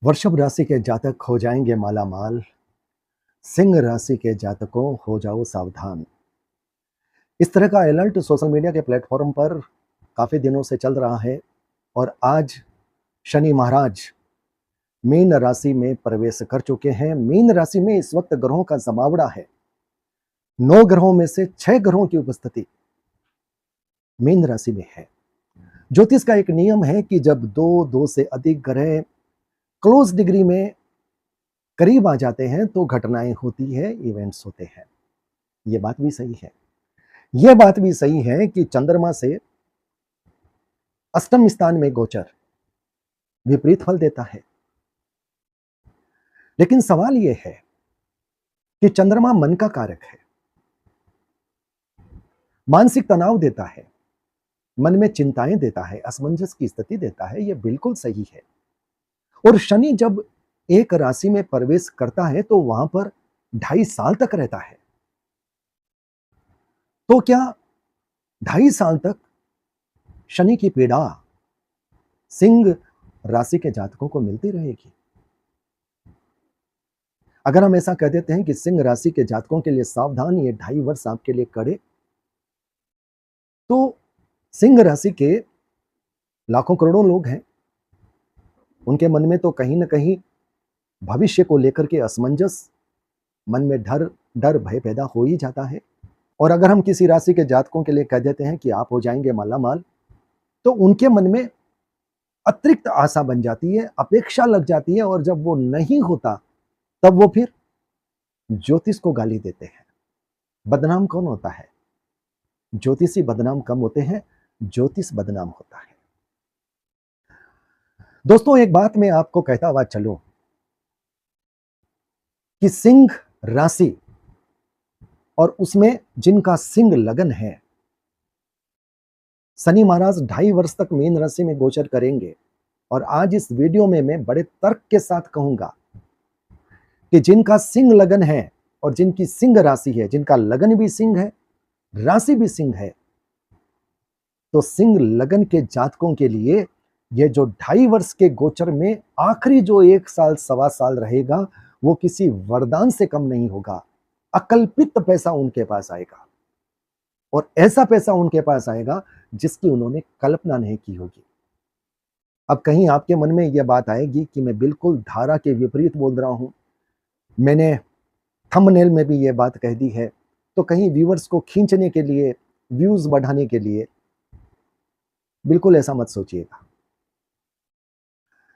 वृषभ राशि के जातक हो जाएंगे माला माल। सिंह राशि के जातकों हो जाओ सावधान। इस तरह का अलर्ट सोशल मीडिया के प्लेटफॉर्म पर काफी दिनों से चल रहा है और आज शनि महाराज मीन राशि में प्रवेश कर चुके हैं। मीन राशि में इस वक्त ग्रहों का जमावड़ा है। 9 ग्रहों में से 6 ग्रहों की उपस्थिति मीन राशि में है। ज्योतिष का एक नियम है कि जब दो से अधिक ग्रह क्लोज डिग्री में करीब आ जाते हैं तो घटनाएं होती है, इवेंट्स होते हैं। ये बात भी सही है। यह बात भी सही है कि चंद्रमा से अष्टम स्थान में गोचर विपरीत फल देता है। लेकिन सवाल यह है कि चंद्रमा मन का कारक है, मानसिक तनाव देता है, मन में चिंताएं देता है, असमंजस की स्थिति देता है। यह बिल्कुल सही है। और शनि जब एक राशि में प्रवेश करता है तो वहां पर 2.5 साल तक रहता है। तो क्या 2.5 साल तक शनि की पीड़ा सिंह राशि के जातकों को मिलती रहेगी? अगर हम ऐसा कह देते हैं कि सिंह राशि के जातकों के लिए सावधान, ये 2.5 वर्ष आपके लिए कड़े, तो सिंह राशि के लाखों करोड़ों लोग हैं। उनके मन में तो कहीं ना कहीं भविष्य को लेकर के असमंजस, मन में डर भय पैदा हो ही जाता है। और अगर हम किसी राशि के जातकों के लिए कह देते हैं कि आप हो जाएंगे मालामाल, तो उनके मन में अतिरिक्त आशा बन जाती है, अपेक्षा लग जाती है। और जब वो नहीं होता तब वो फिर ज्योतिष को गाली देते हैं। बदनाम कौन होता है? ज्योतिषी बदनाम कम होते हैं, ज्योतिष बदनाम होता है। दोस्तों, एक बात मैं आपको कहता हुआ चलूं कि सिंह राशि और उसमें जिनका सिंह लगन है, शनि महाराज 2.5 वर्ष तक मीन राशि में गोचर करेंगे। और आज इस वीडियो में मैं बड़े तर्क के साथ कहूंगा कि जिनका सिंह लगन है और जिनकी सिंह राशि है, जिनका लगन भी सिंह है, राशि भी सिंह है, तो सिंह लगन के जातकों के लिए ये जो 2.5 वर्ष के गोचर में आखिरी जो 1 साल सवा साल रहेगा, वो किसी वरदान से कम नहीं होगा। अकल्पित पैसा उनके पास आएगा और ऐसा पैसा उनके पास आएगा जिसकी उन्होंने कल्पना नहीं की होगी। अब कहीं आपके मन में यह बात आएगी कि मैं बिल्कुल धारा के विपरीत बोल रहा हूं, मैंने थंबनेल में भी यह बात कह दी है, तो कहीं व्यूअर्स को खींचने के लिए, व्यूज बढ़ाने के लिए। बिल्कुल ऐसा मत सोचिएगा,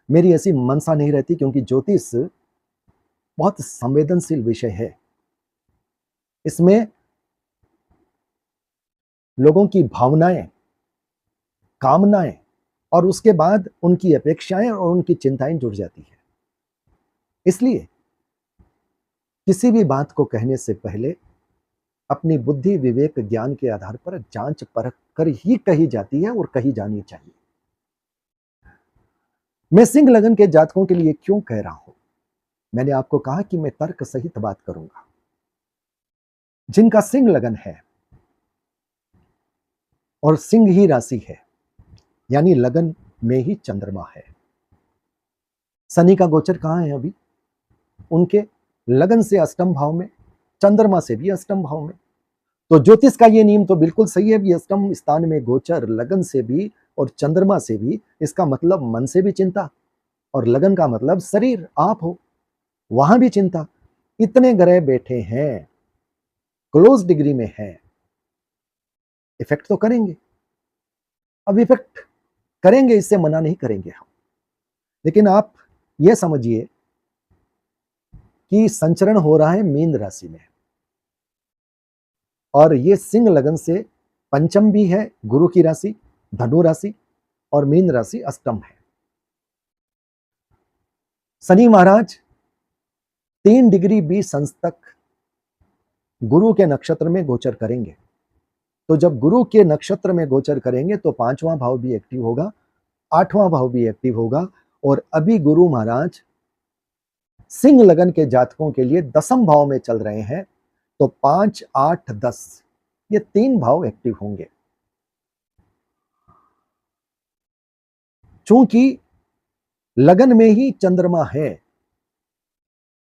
मेरी ऐसी मनसा नहीं रहती, क्योंकि ज्योतिष बहुत संवेदनशील विषय है। इसमें लोगों की भावनाएं, कामनाएं और उसके बाद उनकी अपेक्षाएं और उनकी चिंताएं जुड़ जाती है। इसलिए किसी भी बात को कहने से पहले अपनी बुद्धि, विवेक, ज्ञान के आधार पर जांच परख कर ही कही जाती है और कही जानी चाहिए। मैं सिंह लगन के जातकों के लिए क्यों कह रहा हूं? मैंने आपको कहा कि मैं तर्क सहित बात करूंगा। जिनका सिंह लगन है और सिंह ही राशि है, यानी लगन में ही चंद्रमा है। शनि का गोचर कहां है अभी? उनके लगन से अष्टम भाव में, चंद्रमा से भी अष्टम भाव में। तो ज्योतिष का ये नियम तो बिल्कुल सही है भी, अष्टम स्थान में गोचर लगन से भी और चंद्रमा से भी, इसका मतलब मन से भी चिंता, और लगन का मतलब शरीर, आप हो, वहां भी चिंता। इतने ग्रह बैठे हैं, क्लोज डिग्री में है, इफेक्ट तो करेंगे। अब इफेक्ट करेंगे, इससे मना नहीं करेंगे हम, लेकिन आप यह समझिए कि संचरण हो रहा है मीन राशि में, और ये सिंह लगन से पंचम भी है, गुरु की राशि धनु राशि, और मीन राशि अष्टम है। शनि महाराज 3 डिग्री 20 अंश तक गुरु के नक्षत्र में गोचर करेंगे। तो जब गुरु के नक्षत्र में गोचर करेंगे तो 5वां भाव भी एक्टिव होगा, 8वां भाव भी एक्टिव होगा। और अभी गुरु महाराज सिंह लगन के जातकों के लिए 10वें भाव में चल रहे हैं, तो 5, 8, 10 ये 3 भाव एक्टिव होंगे। चूंकि लगन में ही चंद्रमा है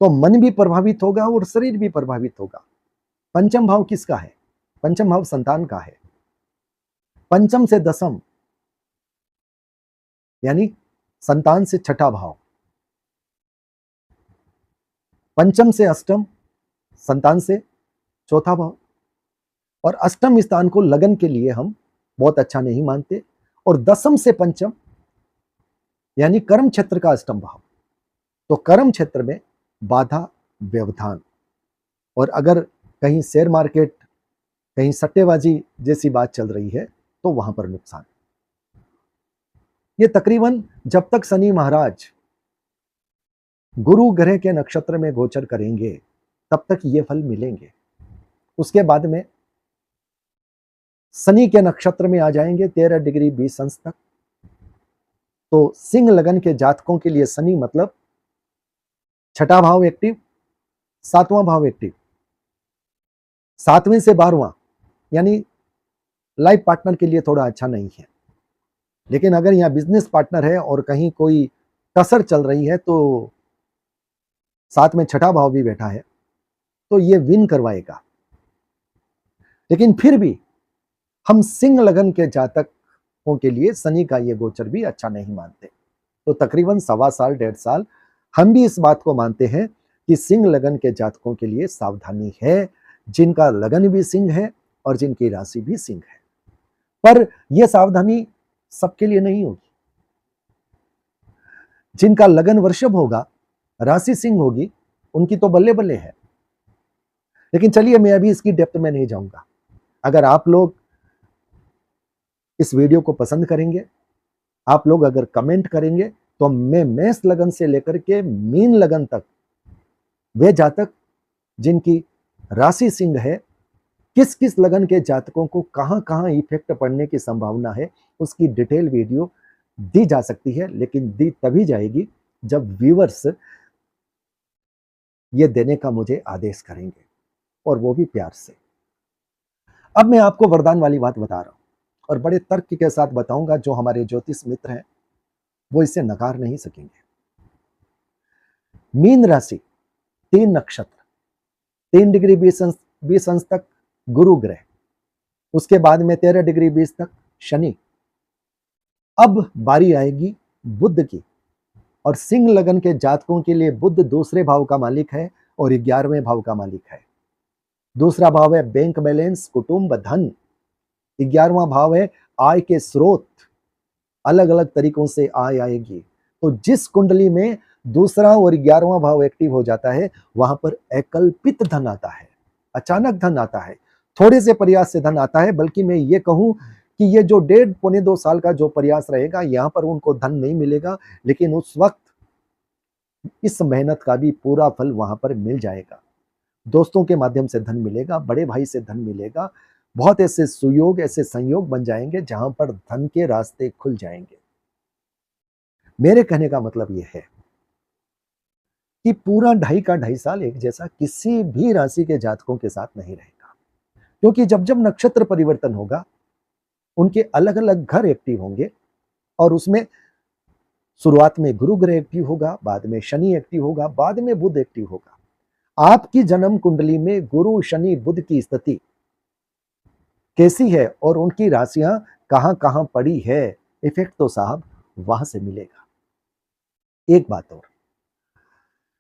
तो मन भी प्रभावित होगा और शरीर भी प्रभावित होगा। पंचम भाव किसका है? पंचम भाव संतान का है। पंचम से दसम यानी संतान से छठा भाव, पंचम से अष्टम संतान से चौथा भाव, और अष्टम स्थान को लगन के लिए हम बहुत अच्छा नहीं मानते, और दसम से पंचम यानी कर्म क्षेत्र का अष्टम भाव। तो कर्म क्षेत्र में बाधा, व्यवधान, और अगर कहीं शेयर मार्केट, कहीं सट्टेबाजी जैसी बात चल रही है तो वहां पर नुकसान। ये तकरीबन जब तक शनि महाराज गुरु ग्रह के नक्षत्र में गोचर करेंगे तब तक ये फल मिलेंगे। उसके बाद में शनि के नक्षत्र में आ जाएंगे 13 डिग्री 20 अंश तक। तो सिंह लगन के जातकों के लिए शनि मतलब छठा भाव एक्टिव, सातवां भाव एक्टिव, सातवें से 12वां यानी लाइफ पार्टनर के लिए थोड़ा अच्छा नहीं है। लेकिन अगर यहां बिजनेस पार्टनर है और कहीं कोई कसर चल रही है तो साथ में छठा भाव भी बैठा है तो ये विन करवाएगा। लेकिन फिर भी हम सिंह लगन के जातकों के लिए शनि का ये गोचर भी अच्छा नहीं मानते। तो तकरीबन 1.25 साल 1.5 साल हम भी इस बात को मानते हैं कि सिंह लगन के जातकों के लिए सावधानी है, जिनका लगन भी सिंह है और जिनकी राशि भी सिंह है। पर यह सावधानी सबके लिए नहीं होगी। जिनका लगन वृषभ होगा, राशि सिंह होगी, उनकी तो बल्ले बल्ले है। लेकिन चलिए मैं अभी इसकी डेप्थ में नहीं जाऊंगा। अगर आप लोग इस वीडियो को पसंद करेंगे, आप लोग अगर कमेंट करेंगे तो मैं मेष लगन से लेकर के मीन लगन तक वे जातक जिनकी राशि सिंह है, किस किस लगन के जातकों को कहां कहां इफेक्ट पड़ने की संभावना है, उसकी डिटेल वीडियो दी जा सकती है। लेकिन दी तभी जाएगी जब व्यूअर्स ये देने का मुझे आदेश करेंगे, और वो भी प्यार से। अब मैं आपको वरदान वाली बात बता रहा हूं और बड़े तर्क के साथ बताऊंगा, जो हमारे ज्योतिष मित्र हैं वो इसे नकार नहीं सकेंगे। मीन राशि, 3 नक्षत्र, 3 डिग्री 20 अंश तक गुरु ग्रह, उसके बाद में 13 डिग्री 20 तक शनि। अब बारी आएगी बुध की, और सिंह लगन के जातकों के लिए बुध दूसरे भाव का मालिक है और 11वें भाव का मालिक है। दूसरा भाव है बैंक बैलेंस, कुटुंब, धन। 11वां भाव है आय के स्रोत, अलग अलग तरीकों से आय आएगी। तो जिस कुंडली में दूसरा और 11वां भाव एक्टिव हो जाता है वहां पर अकल्पित धन आता है, अचानक धन आता है, थोड़े से प्रयास से धन आता है। बल्कि मैं ये कहूं कि ये जो 1.5 पौने 2 साल का जो प्रयास रहेगा, यहां पर उनको धन नहीं मिलेगा, लेकिन उस वक्त इस मेहनत का भी पूरा फल वहां पर मिल जाएगा। दोस्तों के माध्यम से धन मिलेगा, बड़े भाई से धन मिलेगा, बहुत ऐसे सुयोग, ऐसे संयोग बन जाएंगे जहां पर धन के रास्ते खुल जाएंगे। मेरे कहने का मतलब यह है कि पूरा 2.5 का 2.5 साल एक जैसा किसी भी राशि के जातकों के साथ नहीं रहेगा, क्योंकि जब जब नक्षत्र परिवर्तन होगा उनके अलग अलग घर एक्टिव होंगे, और उसमें शुरुआत में गुरु ग्रह एक्टिव होगा, बाद में शनि एक्टिव होगा, बाद में बुध एक्टिव होगा। आपकी जन्म कुंडली में गुरु शनि बुध की स्थिति कैसी है और उनकी राशियां कहां कहां पड़ी है, इफेक्ट तो साहब वहां से मिलेगा। एक बात और,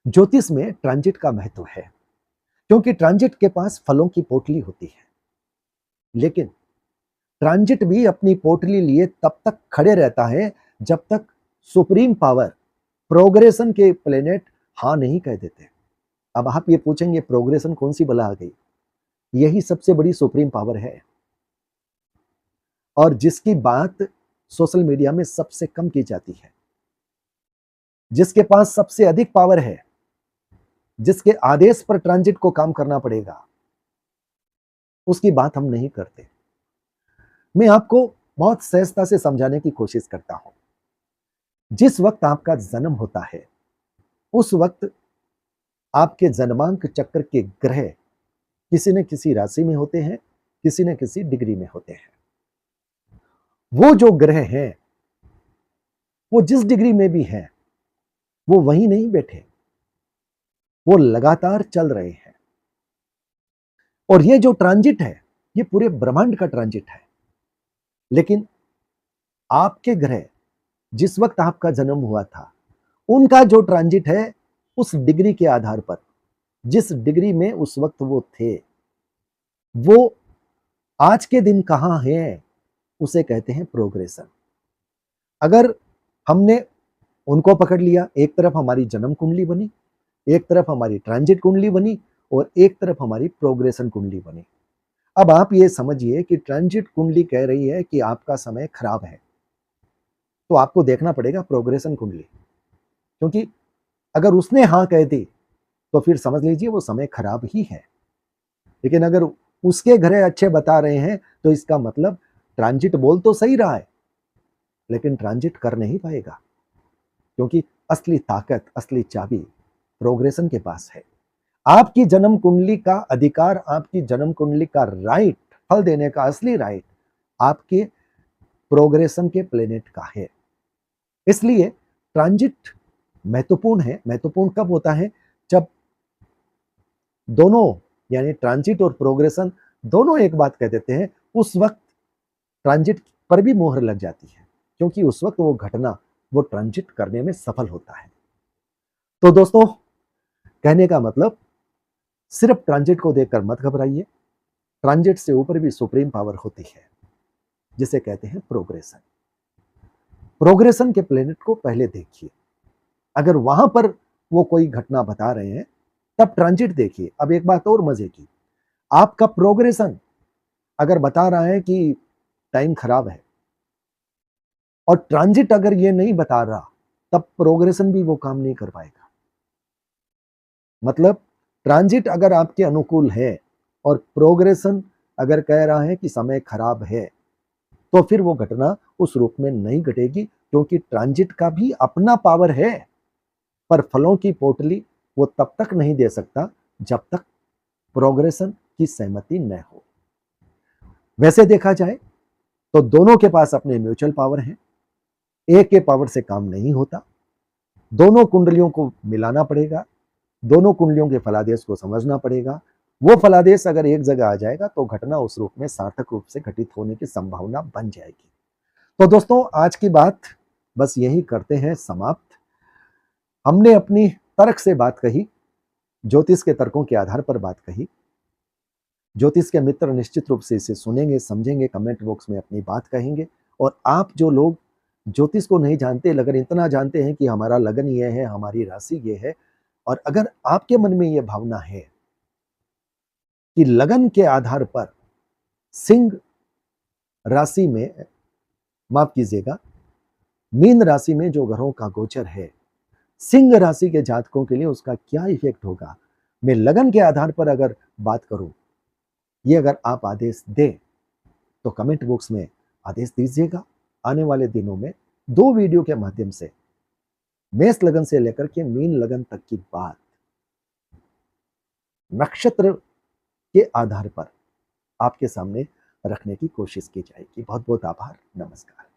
ज्योतिष में ट्रांजिट का महत्व है, क्योंकि ट्रांजिट के पास फलों की पोटली होती है, लेकिन ट्रांजिट भी अपनी पोटली लिए तब तक खड़े रहता है जब तक सुप्रीम पावर, प्रोग्रेशन के प्लेनेट हां नहीं कह देते। अब आप ये पूछेंगे प्रोग्रेशन कौन सी बला आ गई? यही सबसे बड़ी सुप्रीम पावर है, और जिसकी बात सोशल मीडिया में सबसे कम की जाती है। जिसके पास सबसे अधिक पावर है, जिसके आदेश पर ट्रांजिट को काम करना पड़ेगा, उसकी बात हम नहीं करते। मैं आपको बहुत सहजता से समझाने की कोशिश करता हूं। जिस वक्त आपका जन्म होता है उस वक्त आपके जन्मांक चक्र के ग्रह किसी न किसी राशि में होते हैं, किसी न किसी डिग्री में होते हैं। वो जो ग्रह हैं वो जिस डिग्री में भी हैं, वो वहीं नहीं बैठे, वो लगातार चल रहे हैं। और ये जो ट्रांजिट है, ये पूरे ब्रह्मांड का ट्रांजिट है। लेकिन आपके ग्रह जिस वक्त आपका जन्म हुआ था, उनका जो ट्रांजिट है, उस डिग्री के आधार पर, जिस डिग्री में उस वक्त वो थे, वो आज के दिन कहां है, उसे कहते हैं प्रोग्रेशन। अगर हमने उनको पकड़ लिया, एक तरफ हमारी जन्म कुंडली बनी, एक तरफ हमारी ट्रांजिट कुंडली बनी, और एक तरफ हमारी प्रोग्रेशन कुंडली बनी। अब आप ये समझिए कि ट्रांजिट कुंडली कह रही है कि आपका समय खराब है, तो आपको देखना पड़ेगा प्रोग्रेशन कुंडली, क्योंकि अगर उसने हां कह दी तो फिर समझ लीजिए वो समय खराब ही है। लेकिन अगर उसके ग्रह अच्छे बता रहे हैं, तो इसका मतलब ट्रांजिट बोल तो सही रहा है, लेकिन ट्रांजिट कर नहीं पाएगा, क्योंकि असली ताकत, असली चाबी प्रोग्रेशन के पास है। आपकी जन्म कुंडली का अधिकार, आपकी जन्म कुंडली का राइट, फल देने का असली राइट आपके प्रोग्रेशन के प्लेनेट का है। इसलिए ट्रांजिट महत्वपूर्ण है। महत्वपूर्ण कब होता है? जब दोनों, यानी ट्रांजिट और प्रोग्रेशन दोनों एक बात कह देते हैं, उस वक्त ट्रांजिट पर भी मोहर लग जाती है, क्योंकि उस वक्त वो घटना, वो ट्रांजिट करने में सफल होता है। तो दोस्तों, कहने का मतलब, सिर्फ ट्रांजिट को देखकर मत घबराइए। ट्रांजिट से ऊपर भी सुप्रीम पावर होती है, जिसे कहते हैं प्रोग्रेशन। प्रोग्रेशन के प्लेनेट को पहले देखिए, अगर वहां पर वो कोई घटना बता रहे हैं, तब ट्रांजिट देखिए। अब एक बात और मजे की, आपका प्रोग्रेशन अगर बता रहा है कि टाइम खराब है, और ट्रांजिट अगर ये नहीं बता रहा, तब प्रोग्रेशन भी वो काम नहीं कर पाएगा। मतलब ट्रांजिट अगर आपके अनुकूल है और प्रोग्रेशन अगर कह रहा है कि समय खराब है, तो फिर वो घटना उस रूप में नहीं घटेगी, क्योंकि ट्रांजिट का भी अपना पावर है। पर फलों की पोटली वो तब तक नहीं दे सकता जब तक प्रोग्रेशन की सहमति न हो। वैसे देखा जाए तो दोनों के पास अपने म्यूचुअल पावर हैं, एक के पावर से काम नहीं होता। दोनों कुंडलियों को मिलाना पड़ेगा, दोनों कुंडलियों के फलादेश को समझना पड़ेगा। वो फलादेश अगर एक जगह आ जाएगा, तो घटना उस रूप में सार्थक रूप से घटित होने की संभावना बन जाएगी। तो दोस्तों, आज की बात बस यही करते हैं समाप्त। हमने अपनी तर्क से बात कही, ज्योतिष के तर्कों के आधार पर बात कही। ज्योतिष के मित्र निश्चित रूप से इसे सुनेंगे, समझेंगे, कमेंट बॉक्स में अपनी बात कहेंगे। और आप जो लोग ज्योतिष को नहीं जानते, अगर इतना जानते हैं कि हमारा लगन ये है, हमारी राशि ये है, और अगर आपके मन में यह भावना है कि लगन के आधार पर सिंह राशि में, माफ कीजिएगा, मीन राशि में जो ग्रहों का गोचर है, सिंह राशि के जातकों के लिए उसका क्या इफेक्ट होगा, मैं लगन के आधार पर अगर बात करूं, ये अगर आप आदेश दें, तो कमेंट बॉक्स में आदेश दीजिएगा। आने वाले दिनों में 2 वीडियो के माध्यम से मेष लगन से लेकर के मीन लगन तक की बात नक्षत्र के आधार पर आपके सामने रखने की कोशिश की जाएगी। बहुत बहुत आभार, नमस्कार।